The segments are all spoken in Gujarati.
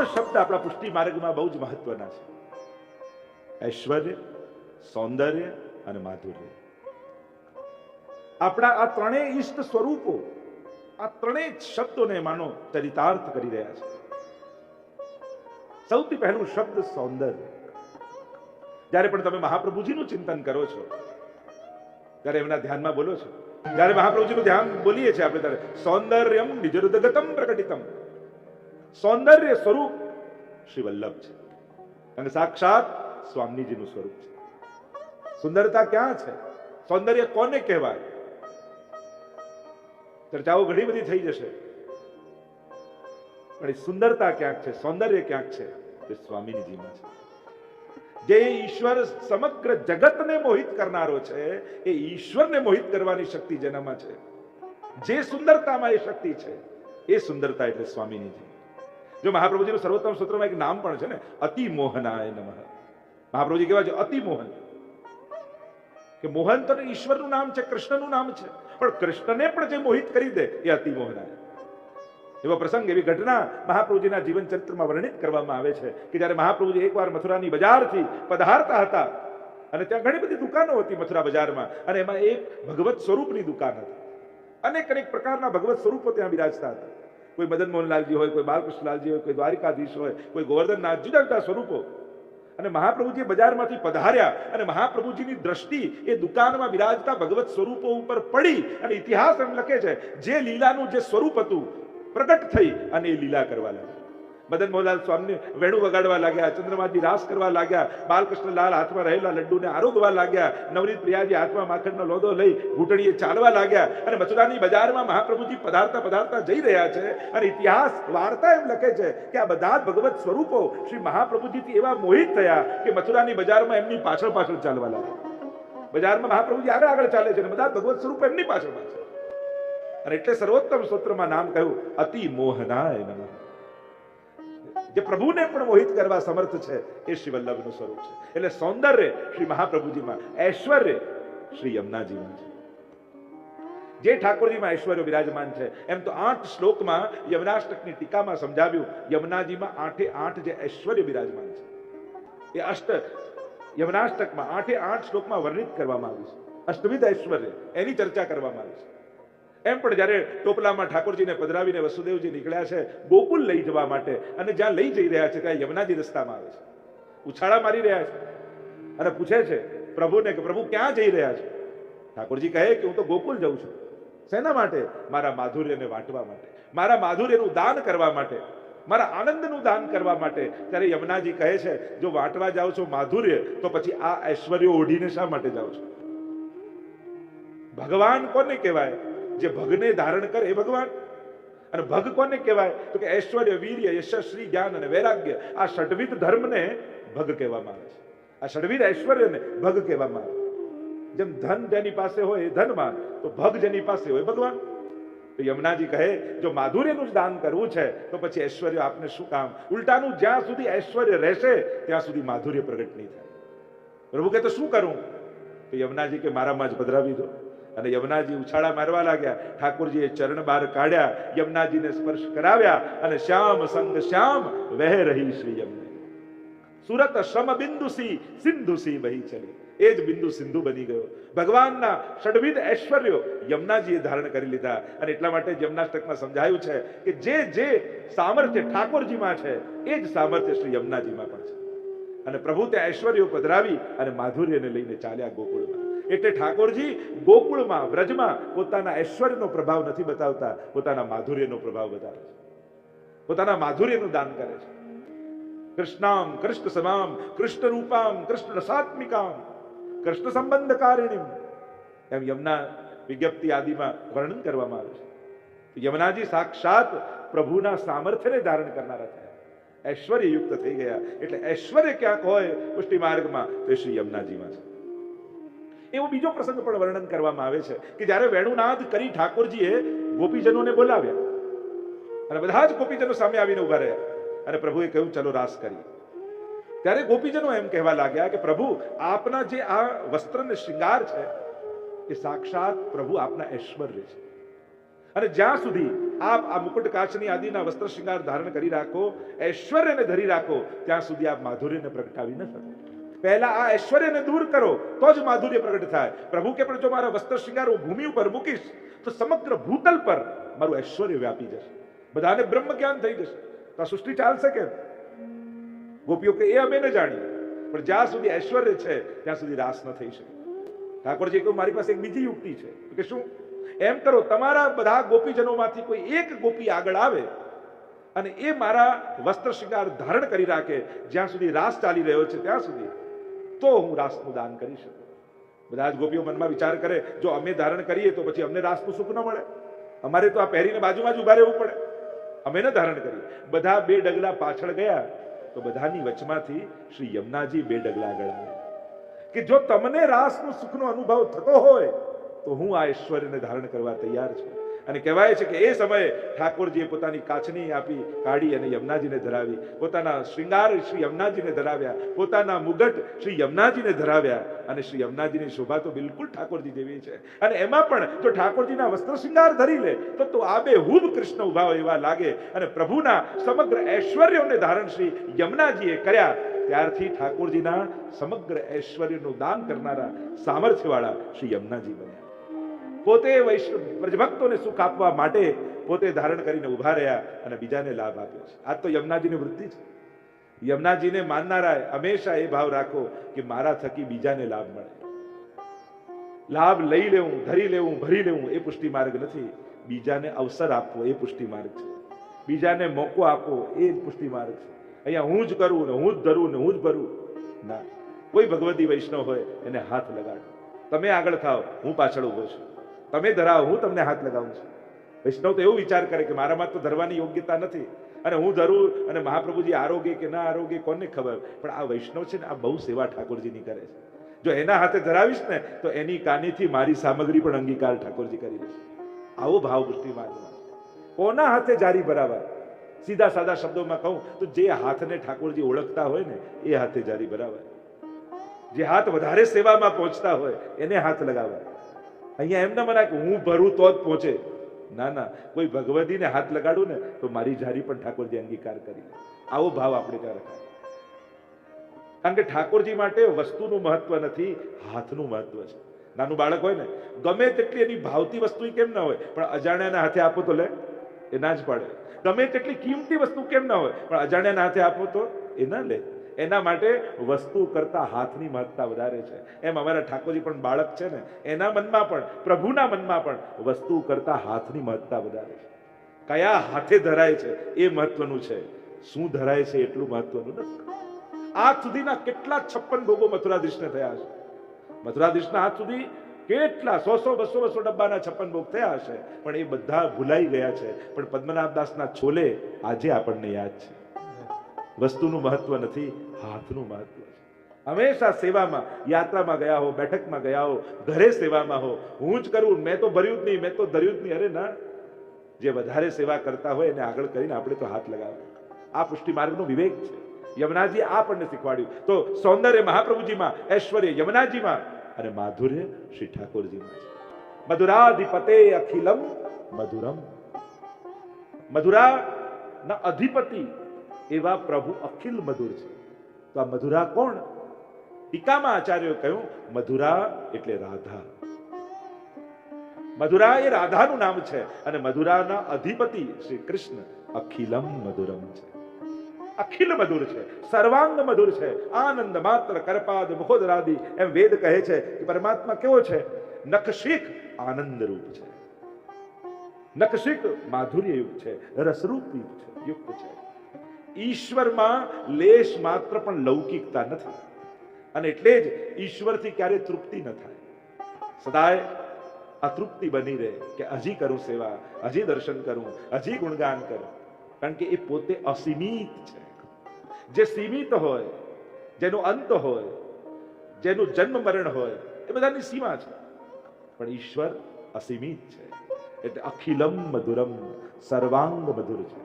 ત્રણ શબ્દ આપણા પુષ્ટિ માર્ગમાં બહુ જ મહત્વના છે: ઐશ્વર્ય, સૌંદર્ય અને માધુર્ય. આપણા આ ત્રણેય ઈષ્ટ સ્વરૂપો આ ત્રણેય શબ્દોને માનો ચરિતાર્થ કરી રહ્યા છે. સૌથી પહેલું શબ્દ સૌંદર્ય. જ્યારે પણ તમે મહાપ્રભુજીનું ચિંતન કરો છો, ત્યારે એમના ધ્યાનમાં બોલો છો, જ્યારે મહાપ્રભુજીનું ધ્યાન બોલીએ છીએ આપણે, ત્યારે સૌંદર્યમ નિજરુદગતમ પ્રકટિતમ. સૌંદર્ય સ્વરૂપ શ્રી વલ્લભ છે, અને સાક્ષાત સ્વામીજીનું સ્વરૂપ છે. સુંદરતા ક્યાં છે? સૌંદર્ય કોને કહેવાય? ચર્ચાઓ ઘણી બધી થઈ જશે, પણ એ સુંદરતા ક્યાંક છે, સૌંદર્ય ક્યાંક છે, તે સ્વામીજીમાં છે. જે ઈશ્વર સમગ્ર જગતને મોહિત કરનારો છે, એ ઈશ્વરને મોહિત કરવાની શક્તિ જેનામાં છે, જે સુંદરતામાં એ શક્તિ છે, એ સુંદરતા એટલે સ્વામીજી. જો મહાપ્રભુજીનું સર્વોત્તમ સૂત્રમાં એક નામ પણ છે ને, અતિ મોહનાય નમઃ. મહાપ્રભુજી કેવા છે? અતિ મોહન. કે મોહન તો ઈશ્વરનું નામ છે, કૃષ્ણનું નામ છે, પણ કૃષ્ણને પણ જે મોહિત કરી દે એ અતિ મોહનાય. એવો પ્રસંગ, એવી ઘટના મહાપ્રભુજીના જીવન ચરિત્રમાં વર્ણિત કરવામાં આવે છે કે જ્યારે મહાપ્રભુજી એકવાર મથુરાની બજારથી પધારતા હતા, અને ત્યાં ઘણી બધી દુકાનો હતી મથુરા બજારમાં, અને એમાં એક ભગવત સ્વરૂપની દુકાન હતી. અનેક અનેક પ્રકારના ભગવત સ્વરૂપો ત્યાં બિરાજતા હતા. કોઈ મદન મોહનલાલજી હોય, કોઈ બાલકૃષ્ણલાલજી હોય, કોઈ દ્વારિકાધીશ હોય, કોઈ ગોવર્ધનનાથ, જુદા જુદા સ્વરૂપો. અને મહાપ્રભુજી બજારમાંથી પધાર્યા, અને મહાપ્રભુજીની દ્રષ્ટિ એ દુકાનમાં બિરાજતા ભગવત સ્વરૂપો ઉપર પડી, અને ઇતિહાસ એમ લખે છે, જે લીલાનું જે સ્વરૂપ હતું પ્રગટ થઈ અને એ લીલા કરવા લાગ્યા. મદન મોહનલાલ સ્વામી વેણુ વગાડવા લાગ્યા, ચંદ્રમાજી રાસ કરવા લાગ્યા, બાલકૃષ્ણલાલ હાથમાં રહેલા લડ્ડુને આરોગવા લાગ્યા, નવનીત પ્રિયાજી હાથમાં માખણનો લોદો લઈ ઘૂંટણીએ ચાલવા લાગ્યા. અને મથુરાની બજારમાં મહાપ્રભુજી પધારતા પધારતા જઈ રહ્યા છે, અને ઇતિહાસ વાર્તા એમ લખે છે કે આ બધા ભગવત સ્વરૂપો શ્રી મહાપ્રભુજીથી એવા મોહિત થયા કે મથુરાની બજારમાં એમની પાછળ પાછળ ચાલવા લાગ્યા. બજારમાં મહાપ્રભુજી આગળ આગળ ચાલે છે, અને બધા ભગવત સ્વરૂપો એમની પાછળ પાછળ. અને એટલે સર્વોત્તમ સ્તોત્રમાં નામ કહ્યું અતિ મોહનાય નમઃ. જે પ્રભુને પણ મોહિત કરવા સમર્થ છે એ શ્રી વલ્લભનું સ્વરૂપ છે. એટલે સૌંદર્ય શ્રી મહાપ્રભુજીમાં, ઐશ્વર્ય શ્રી યમુનાજીમાં છે. જે ઠાકોરજીમાં ઐશ્વર્ય બિરાજમાન છે, એમ તો 8 શ્લોકમાં યમનાષ્ટકની ટીકામાં સમજાવ્યું, યમુનાજીમાં 8 જે ઐશ્વર્ય બિરાજમાન છે, એ અષ્ટક યમનાષ્ટકમાં 8 શ્લોકમાં વર્ણિત કરવામાં આવ્યું છે. અષ્ટવિધ ઐશ્વર્ય, એની ચર્ચા કરવામાં આવી છે. એમ પણ જ્યારે ટોપલામાં ઠાકોરજીને પધરાવીને વસુદેવજી નીકળ્યા છે ગોકુલ લઈ જવા માટે, અને જ્યાં લઈ જઈ રહ્યા છે ત્યાં યમુનાજી રસ્તામાં આવે છે, ઉછાળા મારી રહ્યા છે, અને પૂછે છે પ્રભુને કે પ્રભુ ક્યાં જઈ રહ્યા છે? ઠાકોરજી કહે કે હું તો ગોકુલ જઉં છું. શેના માટે? મારા માધુર્યને વાંટવા માટે, મારા માધુર્યનું દાન કરવા માટે, મારા આનંદનું દાન કરવા માટે. ત્યારે યમુનાજી કહે છે, જો વાંટવા જાઓ છો માધુર્ય, તો પછી આ ઐશ્વર્ય ઓઢીને શા માટે જાઓ છો? ભગવાન કોને કહેવાય? જે ભગને ધારણ કરે એ ભગવાન. અને ભગ કોને કહેવાય? તો કે ઐશ્વર્ય, વીર્ય, યશ, શ્રી, જ્ઞાન અને વૈરાગ્ય, આ ષડવિધ ધર્મને ભગ કહેવામાં આવે છે. આ ષડવિધ ઐશ્વર્યને ભગ કહેવામાં આવે. જેમ ધન જેની પાસે હોય એ ધનવાન, તો ભગ જેની પાસે હોય ભગવાન. તો યમુનાજી કહે, જો માધુર્યનું જ દાન કરવું છે તો પછી ઐશ્વર્ય આપને શું કામ? ઉલટાનું જ્યાં સુધી ઐશ્વર્ય રહેશે ત્યાં સુધી માધુર્ય પ્રગટ નહીં થાય. પ્રભુ કહે તો શું કરું? તો યમુનાજી કે મારામાં જ પધરાવી દો. અને યમુનાજી ઉછાળા મારવા લાગ્યા. ઠાકોરજીએ ચરણ બહાર કાઢ્યા, યમુનાજીને સ્પર્શ કરાવ્યા, અને શ્યામ સંગ શ્યામ વહે રહી શ્રી યમુના. સુરત શ્રમ બિંદુસી સિંધુસી વહી ચલી. એ જ બિંદુ સિંધુ બની ગયો. ભગવાનના ષડવિધ ઐશ્વર્યો યમુનાજીએ ધારણ કરી લીધા. અને એટલા માટે યમનાષ્ટકમાં સમજાયું છે કે જે સામર્થ્ય ઠાકોરજીમાં છે એ જ સામર્થ્ય શ્રી યમુનાજીમાં પણ છે. અને પ્રભુ તે ઐશ્વર્યો પધરાવી અને માધુર્યને લઈને ચાલ્યા ગોકુળમાં. એટલે ઠાકોરજી ગોકુળમાં, વ્રજમાં પોતાના ઐશ્વર્યનો પ્રભાવ નથી બતાવતા, પોતાના માધુર્યનો પ્રભાવ બતાવે છે. પોતાના માધુર્યનું દાન કરે છે. કૃષ્ણામ કૃષ્ણ સમામ કૃષ્ણ રૂપામ કૃષ્ણ રસાત્મિકામ કૃષ્ણ સંબંધકારિણીમ, એમ યમુના વિજ્ઞપ્તિ આદિમાં વર્ણન કરવામાં આવે છે. યમુનાજી સાક્ષાત પ્રભુના સામર્થ્યને ધારણ કરનારા થયા, ઐશ્વર્ય યુક્ત થઈ ગયા. એટલે ઐશ્વર્ય ક્યાંક હોય પુષ્ટિ માર્ગમાં તો શ્રી યમુનાજીમાં છે. એવો બીજો પ્રસંગ પણ વર્ણન કરવામાં આવે છે કે જ્યારે વેણુનાદ કરી ઠાકોરજીએ ગોપીજનોને બોલાવ્યા, અને બધા જ ગોપીજનો સામે આવીને ઉભા રહ્યા, અને પ્રભુએ કહ્યું ચલો રાસ કરીએ. ત્યારે ગોપીજનો એમ કહેવા લાગ્યા કે પ્રભુ, આપના જે આ વસ્ત્ર ને શૃંગાર છે એ સાક્ષાત પ્રભુ આપના ઐશ્વર્ય છે, અને જ્યાં સુધી આપ આ મુકુટ કાચની આદિના વસ્ત્ર શૃંગાર ધારણ કરી રાખો, ઐશ્વર્યને ધરી રાખો, ત્યાં સુધી આપ માધુર્યને પ્રગટાવી ન શકો. પહેલા આ ઐશ્વર્યને દૂર કરો તો જ માધુર્ય પ્રગટ થાય. પ્રભુ કે પણ જો મારા વસ્ત્ર શૃંગાર હું ભૂમિ ઉપર મૂકીશ તો સમગ્ર ભૂતલ પર મારું ઐશ્વર્ય વ્યાપી જશે, બધાને બ્રહ્મ જ્ઞાન થઈ જશે. તો આ સૃષ્ટિ ચાલશે કેમ? ગોપીઓ કે એ અમે ન જાણીએ, પણ જ્યાં સુધી ઐશ્વર્ય છે ત્યાં સુધી રાસ ન થઈ શકે. ઠાકોરજી કહ્યું મારી પાસે એક બીજી યુક્તિ છે કે શું? એમ કરો, તમારા બધા ગોપીજનોમાંથી કોઈ એક ગોપી આગળ આવે અને એ મારા વસ્ત્ર શૃંગાર ધારણ કરી રાખે જ્યાં સુધી રાસ ચાલી રહ્યો છે ત્યાં સુધી, તો હું રાસનું દાન કરી શકું. બધા જ ગોપીઓ મનમાં વિચાર કરે, જો અમે ધારણ કરીએ તો પછી અમને રાસનું સુખ ન મળે, અમારે તો આ પહેરીને બાજુમાં જ ઉભા રહેવું પડે, અમે ન ધારણ કરીએ. બધા 2 ડગલા પાછળ ગયા તો બધાની વચમાંથી શ્રી યમુનાજી 2 ડગલા આગળ આવ્યા કે જો તમને રાસનું સુખનો અનુભવ થતો હોય તો હું આ ઐશ્વર્યને ધારણ કરવા તૈયાર છું. અને કહેવાય છે કે એ સમયે ઠાકોરજીએ પોતાની કાચની આપી કાઢી અને યમુનાજીને ધરાવી, પોતાના શ્રૃંગાર શ્રી યમુનાજીને ધરાવ્યા, પોતાના મુગટ શ્રી યમુનાજીને ધરાવ્યા. અને શ્રી યમુનાજીની શોભા તો બિલકુલ ઠાકોરજી જેવી છે. અને એમાં પણ જો ઠાકોરજીના વસ્ત્ર શ્રૃંગાર ધરી લે તો આબેહૂબ કૃષ્ણ ઉભા એવા લાગે. અને પ્રભુના સમગ્ર ઐશ્વર્યોને ધારણ શ્રી યમુનાજીએ કર્યા. ત્યારથી ઠાકોરજીના સમગ્ર ઐશ્વર્યનું દાન કરનારા સામર્થ્યવાળા શ્રી યમુનાજી બન્યા. પોતે વ્રજભક્તોને સુખ આપવા માટે પોતે ધારણ કરીને ઉભા રહ્યા અને બીજાને લાભ આપ્યો છે. આ તો યમુનાજીની વૃત્તિ છે. યમુનાજીને માનનારા હંમેશા એ ભાવ રાખો કે મારા થકી બીજાને લાભ મળે. લાભ લઈ લેવું, ધરી લેવું, ભરી લેવું એ પુષ્ટિ માર્ગ નથી. બીજાને અવસર આપવો એ પુષ્ટિ માર્ગ છે. બીજાને મોકો આપવો એ પુષ્ટિ માર્ગ છે. અહીંયા હું જ કરું ને હું જ ધરું ને હું જ ભરું ના. કોઈ ભગવતી વૈષ્ણવ હોય એને હાથ લગાડો. તમે આગળ થાવ, હું પાછળ ઉભો છું. તમે ધરાવો, હું તમને હાથ લગાવું છું. વૈષ્ણવ તો એવું વિચાર કરે કે મારામાં તો ધરવાની યોગ્યતા નથી અને હું ધરું અને મહાપ્રભુજી આરોગ્ય કે ના આરોગ્ય કોને ખબર. પણ આ વૈષ્ણવ છે ને આ બહુ સેવા ઠાકોરજીની કરે છે. જો એના હાથે ધરાવીશ ને તો એની કાનેથી મારી સામગ્રી પણ અંગીકાર ઠાકોરજી કરી લેશે. આવો ભાવ પુષ્ટિ માર્ગમાં. કોના હાથે જારી ભરાવા? સીધા સાદા શબ્દોમાં કહું તો જે હાથને ઠાકોરજી ઓળખતા હોય ને એ હાથે જારી ભરાવાય. જે હાથ વધારે સેવામાં પહોંચતા હોય એને હાથ લગાવાય. અહીંયા એમ ના મનાય કે હું ભરું તો જ પહોંચે. ના ના, કોઈ ભગવતીને હાથ લગાડું ને તો મારી જારી પણ ઠાકોરજી અંગીકાર કરી લે. આવો ભાવ આપણે ત્યાં રખાય. કારણ કે ઠાકોરજી માટે વસ્તુનું મહત્વ નથી, હાથનું મહત્વ છે. નાનું બાળક હોય ને, ગમે તેટલી એની ભાવતી વસ્તુ કેમ ના હોય પણ અજાણ્યાના હાથે આપો તો લે, એ ના જ પાડે. ગમે તેટલી કિંમતી વસ્તુ કેમ ના હોય પણ અજાણ્યાના હાથે આપો તો એ ના લે. એના માટે વસ્તુ કરતા હાથની મહત્તા વધારે છે. એમ અમારા ઠાકોરજી પણ બાળક છે ને, એના મનમાં પણ પ્રભુના મનમાં પણ વસ્તુ કરતા હાથની મહત્તા વધારે છે. કયા હાથે ધરાય છે એ મહત્વનું છે, શું ધરાય છે એટલું મહત્વનું નથી. આજ સુધીના કેટલા 56 ભોગો મથુરાધીશને થયા છે. મથુરાધીશના હાથ સુધી કેટલા 100-200 ડબ્બાના 56 ભોગ થયા હશે, પણ એ બધા ભૂલાઈ ગયા છે. પણ પદ્મનાભદાસના છોલે આજે આપણને યાદ છે. વસ્તુનું મહત્વ નથી, હાથનું મહત્વ છે. હંમેશા સેવામાં, યાત્રામાં ગયા હો, બેઠકમાં ગયા હો, ઘરે સેવામાં હો, હું જ કરું, મેં તો ભર્યું જ નહીં, મેં તો ધર્યું જ નહીં. અરે ના, જે વધારે સેવા કરતા હોય એને આગળ કરીને આપણે તો હાથ લગાવે. આ પુષ્ટિ માર્ગનો વિવેક છે. યમુનાજી આપણને શીખવાડ્યું. તો સૌંદર્ય મહાપ્રભુજીમાં, ઐશ્વર્ય યમુનાજીમાં અને માધુર્ય શ્રી ઠાકોરજીમાં છે. મધુરાધિપતે અખિલમ મધુરમ. મધુરા ના અધિપતિ એવા પ્રભુ અખિલ મધુર છે. તો આ મધુરા કોણ? ટીકામાં આચાર્યોએ કહ્યું મધુરા એટલે રાધા. મધુરા એ રાધાનું નામ છે અને મધુરાના અધિપતિ શ્રી કૃષ્ણ અખિલમ મધુરમ છે. અખિલ મધુર છે, સર્વાંગ મધુર છે. આનંદ માત્ર કરપાદ મુખોદરાદિ એમ વેદ કહે છે કે પરમાત્મા કેવો છે? નખશીખ આનંદ રૂપ છે, નખશીખ માધુર્ય યુક્ત છે, રસરૂપ યુક્ત છે. ઈશ્વરમાં લેશ માત્ર પણ લૌકિકતા નથી અને એટલે જ ઈશ્વરથી ક્યારે તૃપ્તિ ન થાય. સદાય અતૃપ્તિ બની રહે કે હજી કરું સેવા, હજી દર્શન કરું, હજી ગુણગાન કરું. કારણ કે એ પોતે અસીમિત છે. જે સીમિત હોય, જેનો અંત હોય, જેનું જન્મ મરણ હોય, એ બધાની સીમા છે. પણ ઈશ્વર અસીમિત છે. એટલે અખિલમ મધુરમ, સર્વાંગ મધુર છે.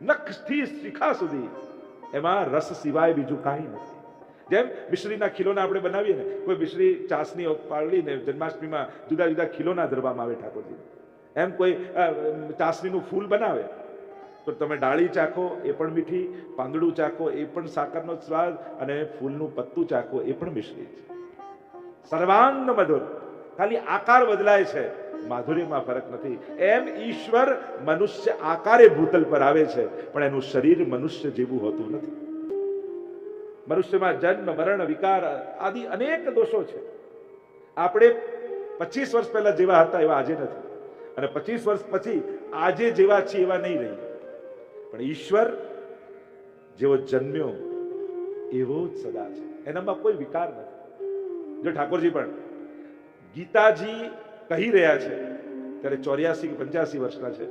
નખથી શિખા સુધી એમાં રસ સિવાય બીજું કાંઈ નથી. જેમ મિશ્રીના ખીલોના આપણે બનાવીએ ને, કોઈ મિશ્રી ચાસની પાળીને જન્માષ્ટમીમાં જુદા જુદા ખીલોના ધરવામાં આવે ઠાકોરજી. એમ કોઈ ચાસણીનું ફૂલ બનાવે તો તમે ડાળી ચાખો એ પણ મીઠી, પાંદડું ચાખો એ પણ સાકરનો સ્વાદ, અને ફૂલનું પત્તું ચાખો એ પણ મિશ્રી છે. સર્વાંગ મધુર, ખાલી આકાર બદલાય છે, માધુર્યમાં ફરક નથી. એમ ઈશ્વર મનુષ્ય આકારે ભૂતલ પર આવે છે, પણ એનું શરીર મનુષ્ય જેવું હોતું નથી. મનુષ્યમાં જન્મ, મરણ, વિકાર આદિ અનેક દોષો છે. આપણે 25 વર્ષ પહેલા જેવા હતા એવા આજે નથી, અને 25 વર્ષ પછી આજે જેવા છીએ એવા નહીં રહીએ. પણ ઈશ્વર જેવો જન્મ્યો એવો જ સદા છે, એનામાં કોઈ વિકાર નથી. જો ઠાકોરજી પણ ગીતાજી કહી રહ્યા છે ત્યારે 84 કે 85 વર્ષના છે.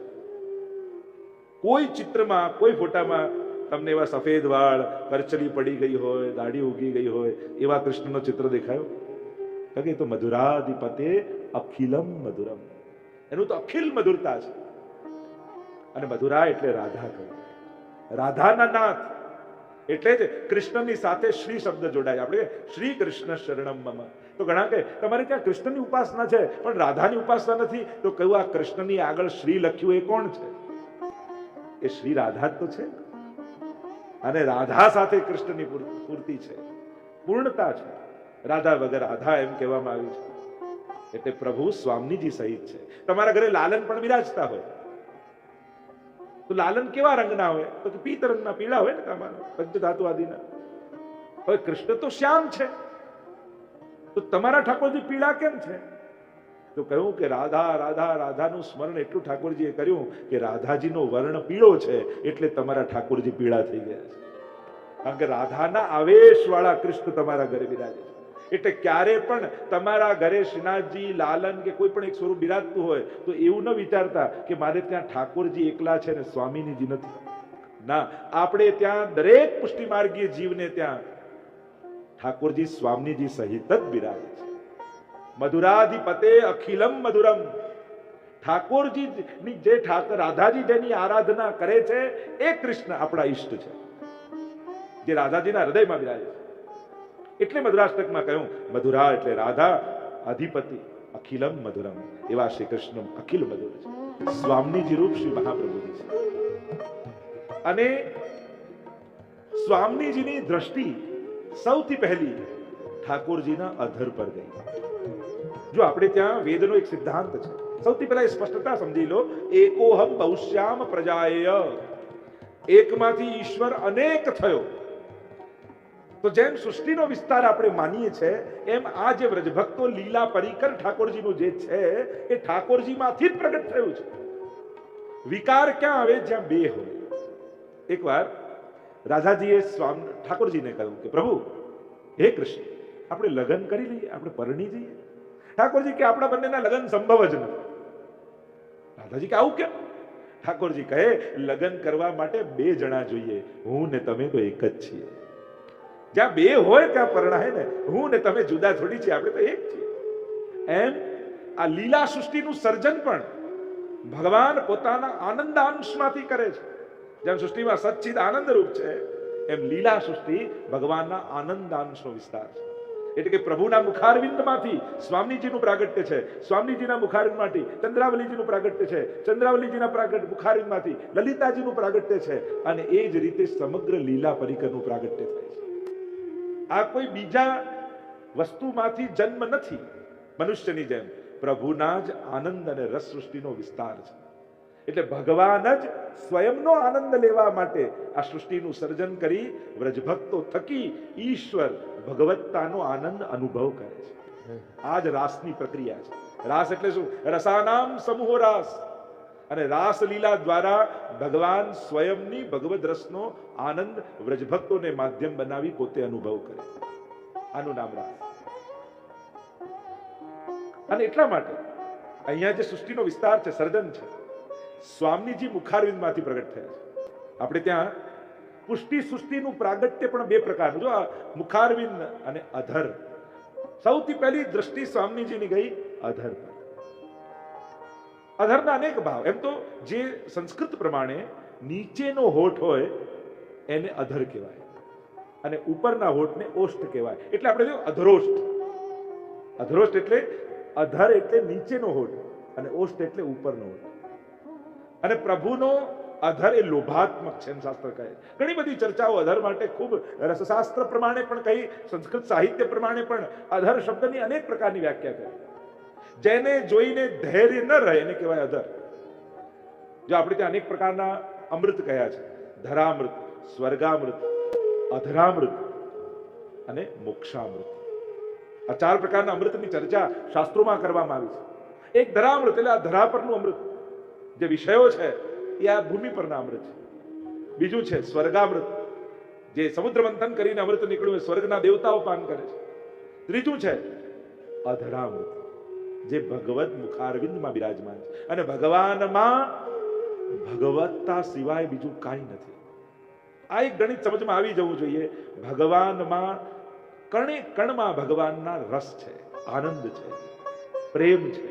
કોઈ ચિત્રમાં, કોઈ ફોટામાં તમને એવા સફેદ વાળ, કરચલી પડી ગઈ હોય, દાઢી ઉગી ગઈ હોય એવા કૃષ્ણનો ચિત્ર દેખાયો? કે તો મધુરાધિપતે અખિલમ મધુરમ, એનું તો અખિલ મધુરતા છે. અને મધુરા એટલે રાધા કહ્યું, રાધાના નાથ એટલે જ કૃષ્ણની સાથે શ્રી શબ્દ જોડાય. આપણે શ્રી કૃષ્ણ શરણમ મમ. તો ઘણા કહે તમારે ત્યાં કૃષ્ણની ઉપાસના છે પણ રાધાની ઉપાસના નથી, તો કહ્યું આ કૃષ્ણની આગળ શ્રી લખ્યું એ કોણ છે? એ શ્રી રાધા જ તો છે, અને રાધા સાથે કૃષ્ણની પૂર્તિ છે, પૂર્ણતા છે. રાધા વગર આધા એમ કહેવામાં આવ્યું છે. એટલે પ્રભુ સ્વામીજી સહિત છે. તમારા ઘરે લાલન પણ બિરાજતા હોય તો લાલન કેવા રંગના હોય? તો પીત રંગના, પીળા હોય ને તમારા પંચધાતુ આદિના. હવે કૃષ્ણ તો શ્યામ છે, તો તમારા ઠાકોરજી પીળા કેમ છે? તો કહ્યું કે રાધા રાધા રાધાનું સ્મરણ એટલું ઠાકોરજીએ કર્યું કે રાધાજીનો વર્ણ પીળો છે એટલે તમારા ઠાકોરજી પીળા થઈ ગયા છે. કારણ કે રાધાના આવેશવાળા કૃષ્ણ તમારા ઘરે બિરાજે છે. એટલે ક્યારે પણ તમારા ઘરે શ્રીનાથજી, લાલન કે કોઈ પણ એક સ્વરૂપ બિરાજતું હોય તો એવું ન વિચારતા કે મારે ત્યાં ઠાકોરજી એકલા છે ને સ્વામીજી નથી. ના, આપણે ત્યાં દરેક પુષ્ટિ માર્ગીય જીવને ત્યાં ઠાકોરજી સ્વામીજી સહિત જ બિરાજે છે. મધુરાધિપતે અખિલમ મધુરમ. ઠાકોરજી જે રાધાજી જેની આરાધના કરે છે એ કૃષ્ણ આપણા ઈષ્ટ છે, જે રાધાજીના હૃદયમાં બિરાજે છે. એટલે મધુરાષ્ટકમાં કહ્યું મધુરા એટલે રાધા, અધિપતિ અખિલમ મધુરમ. એવા શ્રી કૃષ્ણ અખિલ મધુર છે. સ્વામીજી રૂપ શ્રી મહાપ્રભુજી છે. અને સ્વામીજીની દ્રષ્ટિ સૌથી પહેલી ઠાકોરજીના અધર પર ગઈ. જો આપણે ત્યાં વેદનો એક સિદ્ધાંત છે, સૌથી પહેલા એ સ્પષ્ટતા સમજી લો. એકોહમ બહુશ્યામ પ્રજાય, એકમાંથી ઈશ્વર અનેક થયો. તો જેમ સૃષ્ટિનો વિસ્તાર આપણે માનીએ છીએ એમ આ જે વ્રજભક્તો લીલા પરિકર ઠાકોરજીનું જે છે એ ઠાકોરજીમાંથી જ પ્રગટ થયું છે. વિકાર ક્યાં આવે? જ્યાં બે હોય. એકવાર રાધાજીએ ઠાકોરજીને કહ્યું કે પ્રભુ, હે કૃષ્ણ, આપણે લગ્ન કરી લઈએ, આપણે પરણી જઈએ. ઠાકોરજી કે આપણા બંનેના લગ્ન સંભવ જ નથી. રાધાજી કે આવું કેમ? ઠાકોરજી કહે લગ્ન કરવા માટે બે જણા જોઈએ, હું ને તમે તો એક જ છીએ. જ્યાં બે હોય ત્યાં પરણાય ને, હું ને તમે જુદા થોડી છીએ, આપણે તો એક છીએ. એમ આ લીલા સૃષ્ટિનું સર્જન પણ ભગવાન પોતાના આનંદાંશમાંથી કરે છે. જેમ સૃષ્ટિમાં સચ્ચિદ આનંદ રૂપ છે એમ લીલા સૃષ્ટિ ભગવાનના આનંદાંશનો વિસ્તાર છે. એટલે કે પ્રભુના મુખારવિંદમાંથી સ્વામીજીનું પ્રાગટ્ય છે, સ્વામીજીના મુખારવિંદમાંથી ચંદ્રાવલીજીનું પ્રાગટ્ય છે, ચંદ્રાવલીજીના મુખારવિંદમાંથી લલિતાજીનું પ્રાગટ્ય છે, અને એ જ રીતે સમગ્ર લીલા પરિકરનું પ્રાગટ્ય થાય છે. આ કોઈ બીજા વસ્તુમાંથી જન્મ નથી. મનુષ્યની જેમ પ્રભુના જ આનંદ અને રસ સૃષ્ટિનો વિસ્તાર છે. એટલે ભગવાન જ સ્વયંનો આનંદ લેવા માટે આ સૃષ્ટિનું સર્જન કરી વ્રજભક્તો થકી ઈશ્વર ભગવત્તાનો આનંદ અનુભવ કરે છે. આ જ રાસની પ્રક્રિયા છે. રાસ એટલે શું? રસાનામ સમૂહ રાસ. અને રાસલીલા દ્વારા ભગવાન સ્વયંની ભગવદ રસનો આનંદ વ્રજભક્તોને માધ્યમ બનાવી પોતે અનુભવ કરે. આનું નામ રાસ. અને એટલા માટે અહીંયા જે સૃષ્ટિનો વિસ્તાર છે, સર્જન છે, સ્વામીજી મુખારવિંદમાંથી પ્રગટ થયા છે. આપણે ત્યાં પુષ્ટિ સૃષ્ટિનું પ્રાગટ્ય પણ બે પ્રકારનું. જો આ મુખારવિંદ અને અધર, સૌથી પહેલી દ્રષ્ટિ સ્વામીજીની ગઈ અધર પર. અધરના અનેક ભાવ. એમ તો જે સંસ્કૃત પ્રમાણે નીચેનો હોઠ હોય એને અધર કહેવાય અને ઉપરના હોઠને ઓષ્ઠ કહેવાય. એટલે આપણે જો અધરોષ્ઠ, અધરોષ્ઠ એટલે અધર એટલે નીચેનો હોઠ અને ઓષ્ટ એટલે ઉપરનો ઓઠ. અને પ્રભુનો અધર એ લોભાત્મક છે એમ શાસ્ત્ર કહે. ઘણી બધી ચર્ચાઓ અધર માટે ખૂબ રસશાસ્ત્ર પ્રમાણે પણ કહી, સંસ્કૃત સાહિત્ય પ્રમાણે પણ અધર શબ્દની અનેક પ્રકારની વ્યાખ્યા કરી. જેને જોઈને ધૈર્ય ન રહે એને કહેવાય અધર. જો આપણે ત્યાં અનેક પ્રકારના અમૃત કયા છે, ધરામૃત, સ્વર્ગામૃત, અધરામૃત અને મોક્ષામૃત. આ 4 પ્રકારના અમૃતની ચર્ચા શાસ્ત્રોમાં કરવામાં આવી છે. એક ધરામૃત એટલે આ ધરા પરનું અમૃત, જે વિષયો છે એ આ ભૂમિ પરના અમૃત છે. બીજું છે સ્વર્ગામૃત, જે સમુદ્ર મંથન કરીને અમૃત નીકળ્યું સ્વર્ગના દેવતાઓ પાન કરે છે. ત્રીજું છે અધરામૃત, જે ભગવત મુખારવિંદમાં બિરાજમાન છે. અને ભગવાનમાં ભગવત્તા સિવાય બીજું કાંઈ નથી. આ એક ગણિત સમજમાં આવી જવું જોઈએ. ભગવાનમાં કણે કણમાં ભગવાનના રસ છે, આનંદ છે, પ્રેમ છે,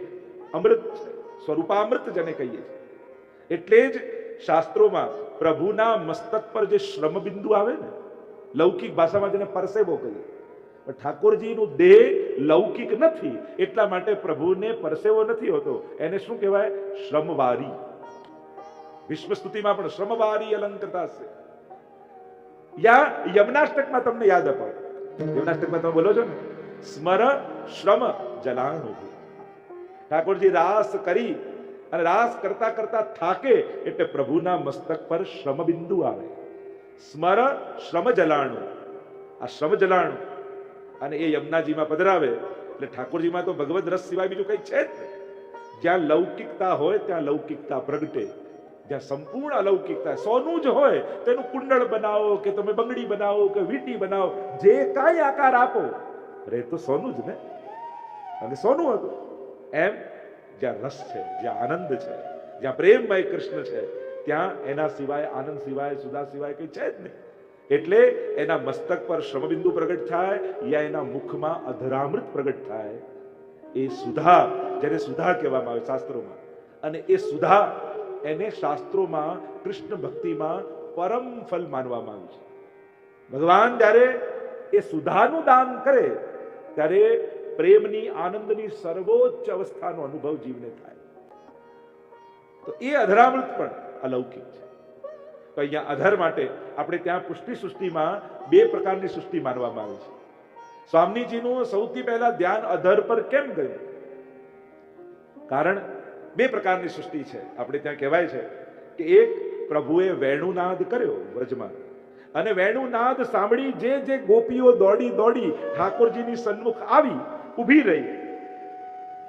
અમૃત છે, સ્વરૂપામૃત જેને કહીએ છીએ. એટલે જ શાસ્ત્રોમાં પ્રભુના મસ્તક પર જે શ્રમ બિંદુ આવે ને, લૌકિક ભાષામાં જેને પરસેવો કહીએ, પણ ઠાકોરજીનું દેહ લૌકિક નથી એટલા માટે પ્રભુને પરસેવો નથી હોતો. એને શું કહેવાય? શ્રમવારી. વિશ્વ સ્તુતિમાં પણ શ્રમવારી અલંકૃતા છે. યા યમનાષ્ટકમાં તમને યાદ અપાવ, યમનાષ્ટકમાં તમે બોલો છો ને, સ્મર શ્રમ જલાનુભૂ. ઠાકોરજી રાસ કરી અને રાસ કરતા કરતા થાકે એટલે પ્રભુના મસ્તક પર શ્રમ બિંદુ આવે. સ્મર શ્રમ જલાણું. આ શ્રમ જલાણું અને એ યમુનાજીમાં પધરાવે એટલે ઠાકોરજીમાં તો ભગવદ રસ સિવાય બીજું કઈ છે જ નહીં. જ્યાં લૌકિકતા હોય ત્યાં લૌકિકતા પ્રગટે. જ્યાં સંપૂર્ણ અલૌકિકતા, સોનું જ હોય તેનું કુંડળ બનાવો કે તમે બંગડી બનાવો કે વીંટી બનાવો, જે કાંઈ આકાર આપો રે તો સોનું જ ને. અને સોનું હતું. એમ જ્યાં રસ છે, જ્યાં આનંદ છે, જ્યાં પ્રેમમય કૃષ્ણ છે, ત્યાં એના સિવાય, આનંદ સિવાય, સુધા સિવાય કઈ છે જ નહીં. એટલે એના મસ્તક પર શ્રમબિંદુ પ્રગટ થાય યા એના મુખમાં અધરામૃત પ્રગટ થાય. એ સુધા, જેને સુધા કહેવામાં આવે શાસ્ત્રોમાં, અને એ સુધા એને શાસ્ત્રોમાં કૃષ્ણ ભક્તિમાં પરમ ફલ માનવામાં આવ્યું છે. ભગવાન જ્યારે એ સુધાનું દાન કરે ત્યારે પ્રેમની, આનંદની સર્વોચ્ચ અવસ્થાનો અનુભવ જીવને થાય. તો એ અધરામૃત પણ અલૌકિક છે. તો અહીંયા અધર માટે આપણે ત્યાં પુષ્ટિ સૃષ્ટિમાં 2 પ્રકારની સૃષ્ટિ માનવામાં આવી છે. સ્વામીજીનું સૌથી પહેલા ધ્યાન અધર પર કેમ ગયું? કારણ 2 પ્રકારની સૃષ્ટિ છે. આપણે ત્યાં કહેવાય છે કે એક, પ્રભુએ વેણુનાદ કર્યો વ્રજમાં, અને વેણુનાદ સાંભળી જે ગોપીઓ દોડી દોડી ઠાકોરજીની સન્મુખ આવી, ઊભી રહી,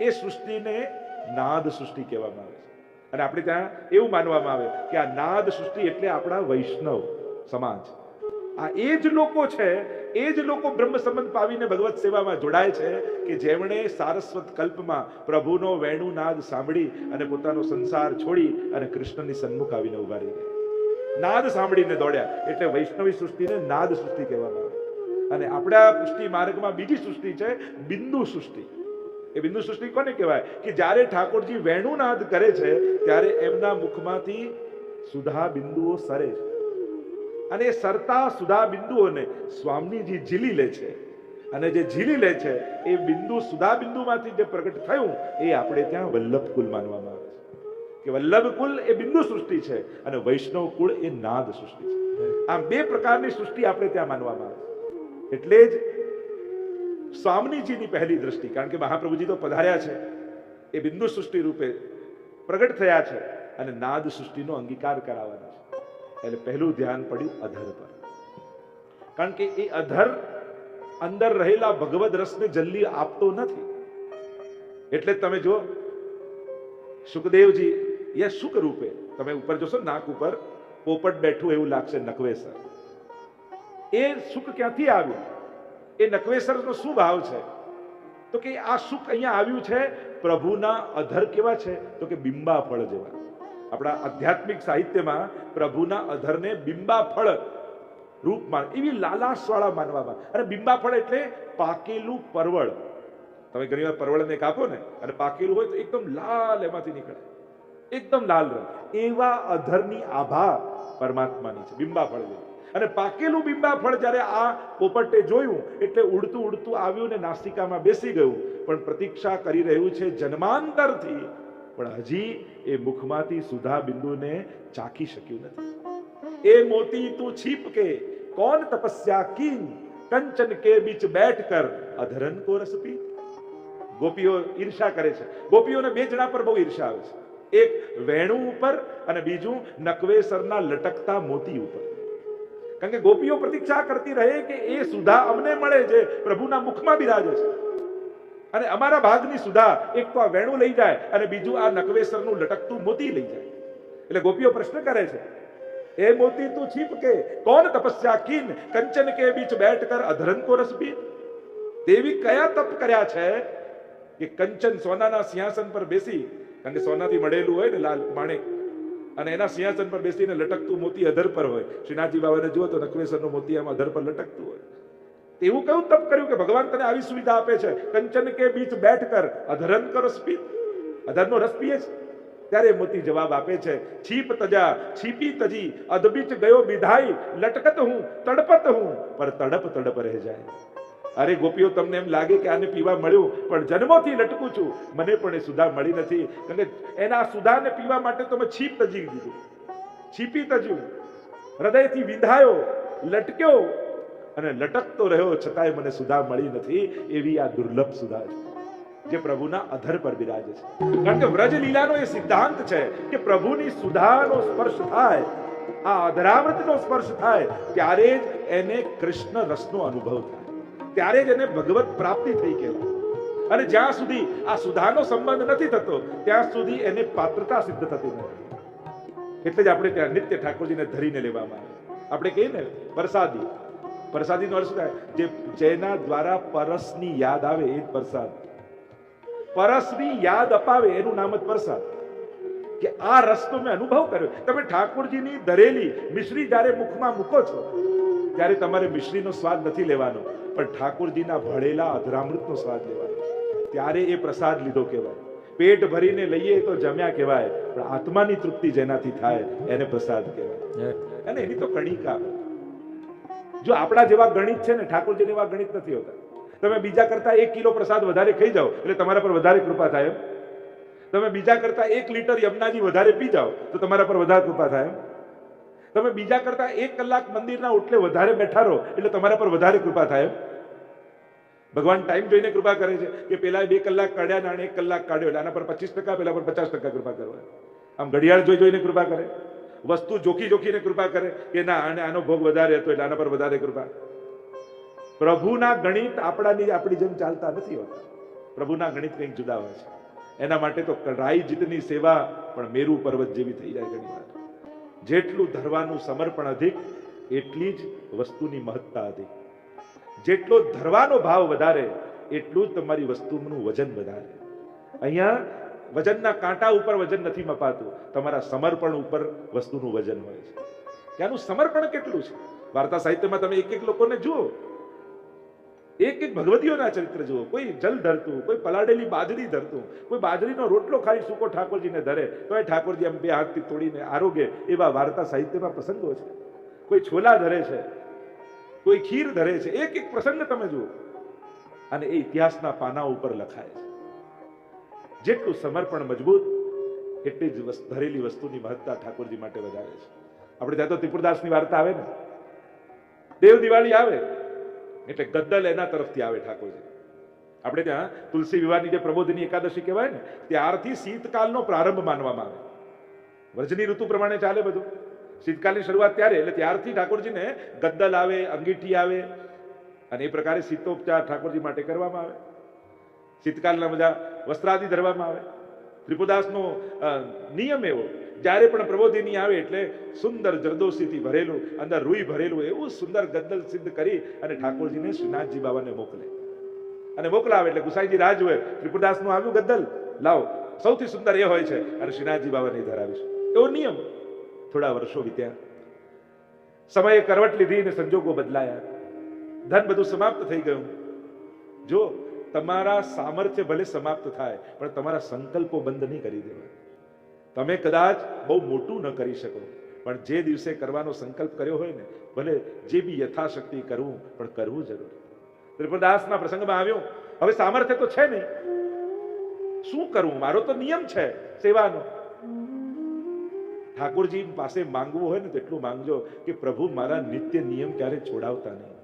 એ સૃષ્ટિને નાદ સૃષ્ટિ કહેવામાં આવે છે. અને આપણે ત્યાં એવું માનવામાં આવે કે આ નાદ સૃષ્ટિ એટલે આપણા વૈષ્ણવ સમાજ. આ એ જ લોકો છે, એ જ લોકો બ્રહ્મ સંબંધ પાવીને ભગવત સેવામાં જોડાય છે કે જેમણે સારસ્વત કલ્પમાં પ્રભુનો વેણુનાદ સાંભળી અને પોતાનો સંસાર છોડી અને કૃષ્ણની સન્મુખ આવીને ઉભા રહી ગયા. નાદ સાંભળીને દોડ્યા એટલે વૈષ્ણવી સૃષ્ટિને નાદ સૃષ્ટિ કહેવામાં આવે. અને આપણા પુષ્ટિ માર્ગમાં બીજી સૃષ્ટિ છે બિંદુ સૃષ્ટિ. એ બિંદુ સૃષ્ટિ કોને કહેવાય? કે જ્યારે ઠાકોરજી વેણુનાદ કરે છે ત્યારે એમના મુખમાંથી સુધા બિંદુઓ સરે છે, અને એ સરતા સુધા બિંદુઓને સ્વામીજી ઝીલી લે છે. અને જે ઝીલી લે છે એ બિંદુ, સુધા બિંદુમાંથી જે પ્રગટ થયું એ આપણે ત્યાં વલ્લભ કુલ માનવામાં આવે છે. કે વલ્લભ કુલ એ બિંદુ સૃષ્ટિ છે અને વૈષ્ણવ કુળ એ નાદ સૃષ્ટિ છે. આમ 2 પ્રકારની સૃષ્ટિ આપણે ત્યાં માનવામાં આવે છે. એટલે જ સ્વામીજીની પહેલી દ્રષ્ટિ, કારણ કે મહાપ્રભુજી તો પધાર્યા છે, એ બિંદુ સૃષ્ટિ રૂપે પ્રગટ થયા છે અને નાદ સૃષ્ટિનો અંગીકાર કરાવવાના છે. એટલે પહેલું ધ્યાન પડ્યું અધર પર. કારણ કે એ અધર અંદર રહેલા ભગવદ રસને જલ્દી આપતો નથી. એટલે તમે જો સુખદેવજી એ સુખ રૂપે, તમે ઉપર જોશો નાક ઉપર પોપટ બેઠું એવું લાગશે, નકવેસર. એ સુખ ક્યાંથી આવ્યું? એ નકવેસરનો શું ભાવ છે? તો કે આ સુખ અહીંયા આવ્યું છે પ્રભુના અધર. કેવા છે? તો કે બિંબા ફળ જેવા. આપણા આધ્યાત્મિક સાહિત્યમાં પ્રભુના અધરને બિંબા ફળ રૂપમાં, એવી લાલાશવાળા માનવામાં. અને બિંબા ફળ એટલે પાકેલું પરવળ. તમે ઘણી વાર પરવળને કાપો ને અને પાકેલું હોય તો એકદમ લાલ એમાંથી નીકળે, એકદમ લાલ રંગ. એવા અધરની આભા પરમાત્માની છે, બિંબા ફળ જેવી. અને પાકેલું બિંબા ફળ જ્યારે આ પોપટે જોયું એટલે ઉડતું ઉડતું આવ્યું ને નાસિકામાં બેસી ગયું. પણ પ્રતીક્ષા કરી રહ્યું છે જન્માંતરથી પણ હજી એ મુખમાંથી સુધા બિંદુને ચાખી શક્યું નથી। એ મોતી તું છીપ કે કોણ તપસ્યા कीन, कंचन के बीच बैठ कर अधरन को रस पी। ગોપીઓ ઈર્ષા કરે છે। ગોપીઓને બે જણા પર બહુ ઈર્ષા આવે છે, એક વેણુ ઉપર અને બીજું નકવેસરના લટકતા મોતી ઉપર। કારણ કે ગોપીઓ પ્રતીક્ષા કરતી રહે કે એ સુધા અમને મળે જે પ્રભુના મુખમાં બિરાજે છે, અને અમારા ભાગની સુધા એક તો આ વેણુ લઈ જાય અને બીજું આ નકવેસરનું લટકતું મોતી લઈ જાય। એટલે ગોપીઓ પ્રશ્ન કરે છે, એ મોતી તું છીપ કે કોણ તપસ્યા कीन, कंचन के बीच बैठ कर अधरन को रस पी। દેવી કયા તપ કર્યા છે કે કંચન સોનાના સિંહાસન પર બેસી, કારણ કે સોનાથી મળેલું હોય ને લાલ માણેક, અને એના સિંહાસન પર બેસીને લટકતું મોતી અધર પર હોય। શ્રીનાથજી બાબાને જુઓ તો નકવેસરનો મોતી આમ અધર પર લટકતું હોય। એવું કયું તપ કર્યું કે ભગવાન તને આવી સુવિધા આપે છે, કંચન કે બીચ બેઠ કર અધરન કો રસ પી, અધરનો રસ પીએ છે। ત્યારે મોતી જવાબ આપે છે, છીપ તજા છીપી તજી અધબીચ ગયો વિધાઈ, લટકત હું તડપત હું પર તડપ તડપ રહે જાય। અરે ગોપીઓ, તમને એમ લાગે કે આને પીવા મળ્યું, પણ જન્મોથી લટકું છું, મને પણ એ સુધા મળી નથી। કારણ કે એના સુધાને પીવા માટે તો મેં છીપ તજી દીધું, છીપી તજ્યું, હૃદયથી વિંધાયો, લટક્યો અને લટકતો રહ્યો, છતાંય મને સુધા મળી નથી। એવી આ દુર્લભ સુધા છે જે પ્રભુના અધર પર બિરાજે છે। કારણ કે વ્રજ લીલાનો એ સિદ્ધાંત છે કે પ્રભુની સુધાનો સ્પર્શ થાય, આ અધરામૃતનો સ્પર્શ થાય, ત્યારે જ એને કૃષ્ણ રસનો અનુભવ થાય, ત્યારે જ એને ભગવત પ્રાપ્તિ થઈ કહેવાય। અને જ્યાં સુધી આ સુધાનો સંબંધ નથી થતો ત્યાં સુધી એને પાત્રતા સિદ્ધ થતી નથી। એટલે જ આપણે ત્યાં નિત્ય ઠાકોરજીને ધરીને લેવામાં આવે। આપણે કહીએ ને પ્રસાદી, પ્રસાદીનો અર્થ શું થાય? જેના દ્વારા પરસની યાદ આવે એ જ પ્રસાદ, પરસની યાદ અપાવે એનું નામ જ પ્રસાદ। કે આ રસનો મેં અનુભવ કર્યો। તમે ઠાકોરજીની ધરેલી મિશ્રી જ્યારે મુખમાં મૂકો છો ત્યારે તમારે મિશ્રીનો સ્વાદ નથી લેવાનો, પણ ઠાકોરજીના ભળેલા અધરામૃતનો સ્વાદ લેવાનો, ત્યારે એ પ્રસાદ લીધો કહેવાય। પેટ ભરીને લઈએ તો જમ્યા કહેવાય, પણ આત્માની તૃપ્તિ જેનાથી થાય એને પ્રસાદ કહેવાય। અને એની તો કણિકા, જો આપણા જેવા ગણિત છે ને, ઠાકોરજી જેવા ગણિત નથી હોતા। તમે બીજા કરતા 1 કિલો પ્રસાદ વધારે ખાઈ જાઓ એટલે તમારા પર વધારે કૃપા થાય એમ, તમે બીજા કરતા 1 લીટર યમુનાજી વધારે પી જાઓ તો તમારા પર વધારે કૃપા થાય એમ, તમે બીજા કરતા 1 કલાક મંદિરના ઓટલે વધારે બેઠા રહો એટલે તમારા પર વધારે કૃપા થાય એમ। ભગવાન ટાઈમ જોઈને કૃપા કરે છે કે પેલા 2 કલાક કાઢ્યા અને 1 કલાક કાઢ્યો એટલે આના પર 25%, પેલા પર 50% કૃપા કરવા। આમ ઘડિયાળ જોઈને કૃપા કરે, વસ્તુ જોખીને કૃપા કરે કે ના આનો ભોગ વધારે હતો એટલે આના પર વધારે કૃપા। પ્રભુના ગણિત આપણી જેમ ચાલતા નથી હોતા, પ્રભુના ગણિત કંઈક જુદા હોય છે। એના માટે તો રાઈ જીતની સેવા પણ મેરુ પર્વત જેવી થઈ જાય ઘણી વાર। જેટલું ધરવાનું સમર્પણ અધિક એટલી જ વસ્તુની મહત્તા અધિક, જેટલો ધરવાનો ભાવ વધારે એટલું જ તમારી વસ્તુનું વજન વધારે। અહીંયા વજનના કાંટા ઉપર વજન નથી મપાતું, તમારા સમર્પણ ઉપર વસ્તુનું વજન હોય છે કે આનું સમર્પણ કેટલું છે। વાર્તા સાહિત્યમાં તમે એક લોકોને જુઓ, એક ભગવતીઓના ચરિત્ર જુઓ, કોઈ જલ ધરતું, કોઈ પલાળેલી બાજરી ધરતું, કોઈ બાજરીનો રોટલો ખાલી સૂકો ઠાકોરજીને ધરે તો એ ઠાકોરજી આમ 2 હાથથી તોડીને આરોગે, એવા વાર્તા સાહિત્યમાં પ્રસંગો છે। કોઈ છોલા ધરે છે, કોઈ ખીર ધરે છે, એક પ્રસંગ તમે જુઓ, અને એ ઇતિહાસના પાના ઉપર લખાય છે। જેટલું સમર્પણ મજબૂત એટલી જ ધરેલી વસ્તુની મહત્તા ઠાકોરજી માટે વધારે છે। આપણે ત્યાં તો ત્રિપુરદાસની વાર્તા આવે ને, દેવ દિવાળી આવે એટલે ગદ્દલ એના તરફથી આવે ઠાકોરજી। આપણે ત્યાં તુલસી વિવાહની જે પ્રબોધની એકાદશી કહેવાય ને, ત્યારથી શીતકાલનો પ્રારંભ માનવામાં આવે। વર્જની ઋતુ પ્રમાણે ચાલે બધું, શીતકાલની શરૂઆત ત્યારે, એટલે ત્યારથી ઠાકોરજીને ગદ્દલ આવે, અંગીઠી આવે, અને એ પ્રકારે શીતોપચાર ઠાકોરજી માટે કરવામાં આવે। શીતકાલના બધા વસ્ત્રાદિ ધરવામાં આવે। ત્રિપુરદાસનો નિયમ એવો, જ્યારે પણ પ્રબોધિની આવે એટલે સુંદર જરદોશીથી ભરેલું, અંદર રૂઈ ભરેલું એવું સુંદર ગદ્દલ સિદ્ધ કરી અને ઠાકોરજીને શ્રીનાથજી બાબાને મોકલે, અને મોકલાવે એટલે ગુસાઈજી રાહ જુએ, ત્રિપુરદાસનું આવ્યું ગદ્દલ, લાવો, સૌથી સુંદર એ હોય છે અને શ્રીનાથજી બાબાને ધરાવીશું, એવો નિયમ। થોડા વર્ષો વીત્યા, સમયે કરવટ લીધી અને સંજોગો બદલાયા, ધન બધું સમાપ્ત થઈ ગયું। જો તમારા સામર્થ્ય ભલે સમાપ્ત થાય પણ તમારા સંકલ્પો બંધ નહીં કરી દેવાય। તમે કદાચ બહુ મોટું ન કરી શકો, પણ જે દિવસે કરવાનો સંકલ્પ કર્યો હોય ને, ભલે જે બી યથાશક્તિ કરવું, પણ કરવું જરૂર। ત્રિપુરદાસના પ્રસંગમાં આવ્યું, હવે સામર્થ્ય તો છે નહીં, શું કરવું? મારો તો નિયમ છે સેવાનો. ઠાકોરજી પાસે માંગવું હોય ને તો એટલું માંગજો કે પ્રભુ મારા નિત્ય નિયમ ક્યારે છોડાવતા નહીં,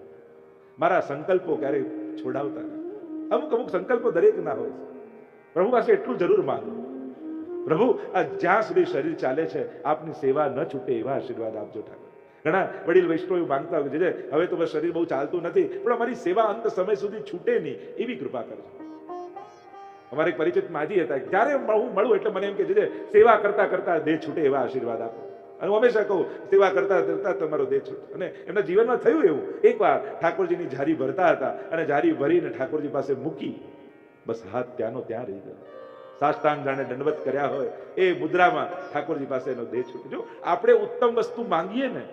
મારા સંકલ્પો ક્યારે છોડાવતા નહીં. અમુક અમુક સંકલ્પો દરેક ના હોય. પ્રભુ પાસે એટલું જરૂર માંગો, પ્રભુ આ જ્યાં સુધી શરીર ચાલે છે આપની સેવા ન છૂટે એવા આશીર્વાદ આપજો ઠાકોર. ઘણા વડીલ વૈષ્ણવ માગતા હોય છે હવે તો બસ શરીર બહુ ચાલતું નથી પણ અમારી સેવા અંત સમય સુધી છૂટે નહીં એવી કૃપા કરજો. અમારે એક પરિચિત માજી હતા, જ્યારે હું મળું એટલે મને એમ કે છે સેવા કરતા કરતા દેહ છૂટે એવા આશીર્વાદ આપો. અને હું હંમેશા કહું સેવા કરતા કરતા તમારો દેહ છૂટે. અને એમના જીવનમાં થયું એવું, એકવાર ઠાકોરજીની જારી ભરતા હતા અને જારી ભરીને ઠાકોરજી પાસે મૂકી, બસ હાથ ત્યાંનો ત્યાં રહી ગયો. સાષ્ટાંગ જાણે દંડવત કર્યા હોય એ મુદ્રામાં ઠાકોરજી પાસે એનો દેહ છૂટે. જો આપણે ઉત્તમ વસ્તુ માંગીએ ને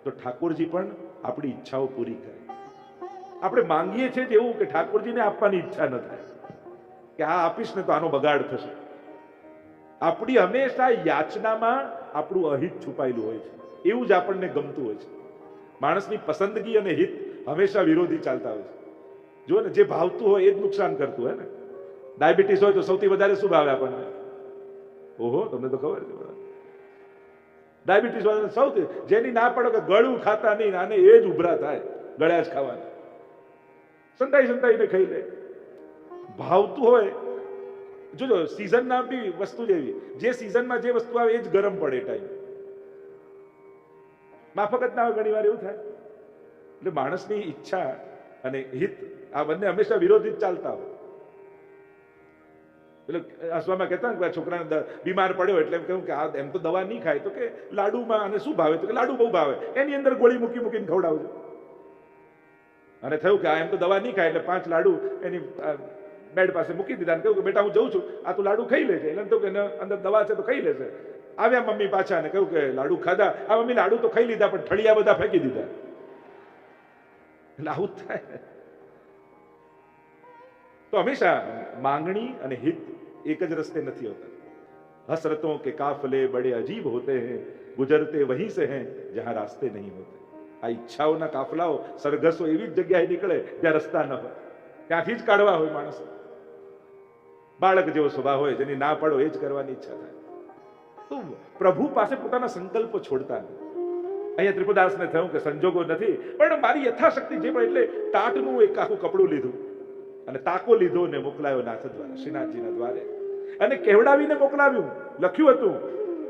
તો ઠાકોરજી પણ આપણી ઈચ્છાઓ પૂરી કરે. આપણે માંગીએ છીએ એવું કે ઠાકોરજીને આપવાની ઈચ્છા ન થાય કે આ આપીશ ને તો આનો બગાડ થશે. આપણી હંમેશા યાચનામાં આપણું અહિત છુપાયેલું હોય છે, એવું જ આપણને ગમતું હોય છે. માણસની પસંદગી અને હિત હંમેશા વિરોધી ચાલતા હોય છે. જો ને જે ભાવતું હોય એ જ નુકસાન કરતું હોય ને. ડાયાબિટીસ હોય તો સૌથી વધારે શું ભાવે આપણને? ઓહો, તમને તો ખબર છે. ડાયાબિટીસ વાળાને સૌથી જેની ના પડો કે ગળું ખાતા નહીં, આને એ જ ઉભરા થાય, ગળ્યા જ ખાવાના, સંતાઈ સંતાઈને ખાઈ લે. ભાવતું હોય જોજો, સિઝનના બી વસ્તુ જેવી, જે સિઝનમાં જે વસ્તુ આવે એ જ ગરમ પડે ટાઈમ, માફક જ ના હોય. ઘણી વાર એવું થાય. એટલે માણસની ઈચ્છા અને હિત આ બંને હંમેશા વિરોધી જ ચાલતા હોય. એટલે હસવામાં કહેતા કે છોકરાને બીમાર પડ્યો એટલે એમ કહ્યું કે આ એમ તો દવા નહીં ખાય, તો કે લાડુમાં અને શું ભાવે? તો કે લાડુ બહુ ભાવે, એની અંદર ગોળી મૂકી મૂકીને ખવડાવજો. અને થયું કે આ એમ તો દવા નહીં ખાય એટલે 5 લાડુ એની બેડ પાસે મૂકી દીધા અને કહ્યું કે બેટા હું જઉં છું, આ તું લાડુ ખાઈ લેજે. એટલે તો કે અંદર દવા છે તો ખાઈ લેશે. આવ્યા મમ્મી પાછા અને કહ્યું કે લાડુ ખાધા. આ મમ્મી લાડુ તો ખાઈ લીધા પણ ઠળિયા બધા ફેંકી દીધા. એટલે આવું જ થાય. તો હંમેશા માંગણી અને હિત એક જ રસ્તે નથી હોતા. હસરતों के काफले बड़े अजीब होते हैं, गुजरते वहीं से हैं जहां रास्ते नहीं होते. આ ઈચ્છાઓના કાફલાઓ સરઘસો એવી જ જગ્યાએ નીકળે જ્યાં રસ્તા ન હોય, ત્યાંથી જ કાઢવા હોય માણસ. બાળક જેવો સ્વભાવ હોય, જેની ના પડો એ જ કરવાની ઈચ્છા થાય. તો પ્રભુ પાસે પોતાના સંકલ્પો છોડતા નહીં. અહીંયા ત્રિપુદાસને થયું કે સંજોગો નથી પણ મારી યથાશક્તિ જે પણ, એટલે ટાટનું એક આખું કપડું લીધું અને તાકો લીધો ને મોકલાયો નાથ દ્વારા, શ્રીનાથજીના દ્વારે, અને કેવડાવીને મોકલાવ્યું. લખ્યું હતું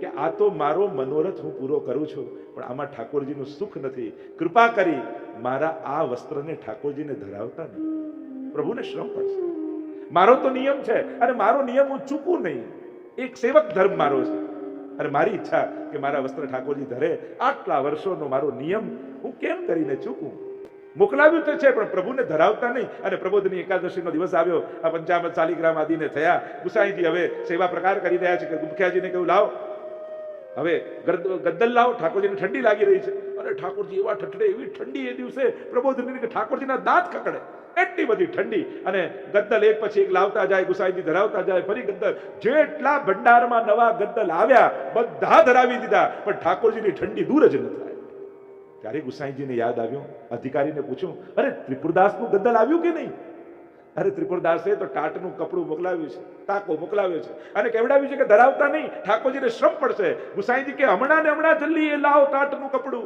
કે આ તો મારો મનોરથ હું પૂરો કરું છું પણ આમાં ઠાકોરજીનું સુખ નથી, કૃપા કરી મારા આ વસ્ત્રને ઠાકોરજીને ધરાવતા નહીં, પ્રભુને શ્રમ પડશે. મારો તો નિયમ છે અને મારો નિયમ હું ચૂકું નહીં. એક સેવક ધર્મ મારો છે અને મારી ઈચ્છા કે મારા વસ્ત્ર ઠાકોરજી ધરે, આટલા વર્ષોનો મારો નિયમ હું કેમ કરીને ચૂકું? મોકલાવ્યું તો છે પણ પ્રભુને ધરાવતા નહીં. અને પ્રબોધની એકાદશીનો દિવસ આવ્યો, આ પંચામૃત શાલિગ્રામ આદિને થયા. ગુસાઈજી હવે સેવા પ્રકાર કરી રહ્યા છે કે મુખિયાજીને કહ્યું લાવો હવે ગદ્દલ લાવો, ઠાકોરજીને ઠંડી લાગી રહી છે. અને ઠાકોરજી એવા ઠઠડે, એવી ઠંડી એ દિવસે પ્રબોધની કે ઠાકોરજીના દાંત કકડે, એટલી બધી ઠંડી. અને ગદ્દલ એક પછી એક લાવતા જાય, ગુસાઈજી ધરાવતા જાય, ફરી ગદ્દલ. જેટલા ભંડારમાં નવા ગદ્દલ આવ્યા બધા ધરાવી દીધા પણ ઠાકોરજીની ઠંડી દૂર જ ન થાય. ત્યારે ગુસાઈજીને યાદ આવ્યું, અધિકારીને પૂછ્યું, અરે ત્રિપુરદાસનું ગદ્દલ આવ્યું કે નહીં? અરે ત્રિપુરદાસે તો ટાટનું કપડું મોકલાવ્યું છે, તાકો મોકલાવ્યો છે અને કેવડાવ્યું છે કે ધરાવતા નહીં, ઠાકોરજીને શ્રમ પડશે. ગુસાઈજી કે હમણાં ને હમણાં જલ્દી એ લાવો ટાટનું કપડું.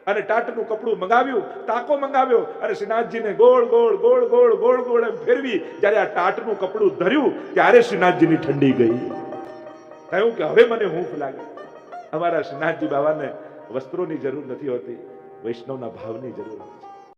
અને ટાટનું કપડું મંગાવ્યું, તાકો મંગાવ્યો અને શ્રીનાથજીને ગોળ ગોળ ગોળ ગોળ ગોળ ગોળ એમ ફેરવી જ્યારે આ ટાટનું કપડું ધર્યું ત્યારે શ્રીનાથજીની ઠંડી ગઈ. કહ્યું કે હવે મને હૂંફ લાગે. અમારા શ્રીનાથજી બાબાને વસ્ત્રોની જરૂર નથી હોતી, વૈષ્ણવના ભાવની જરૂર હોય છે.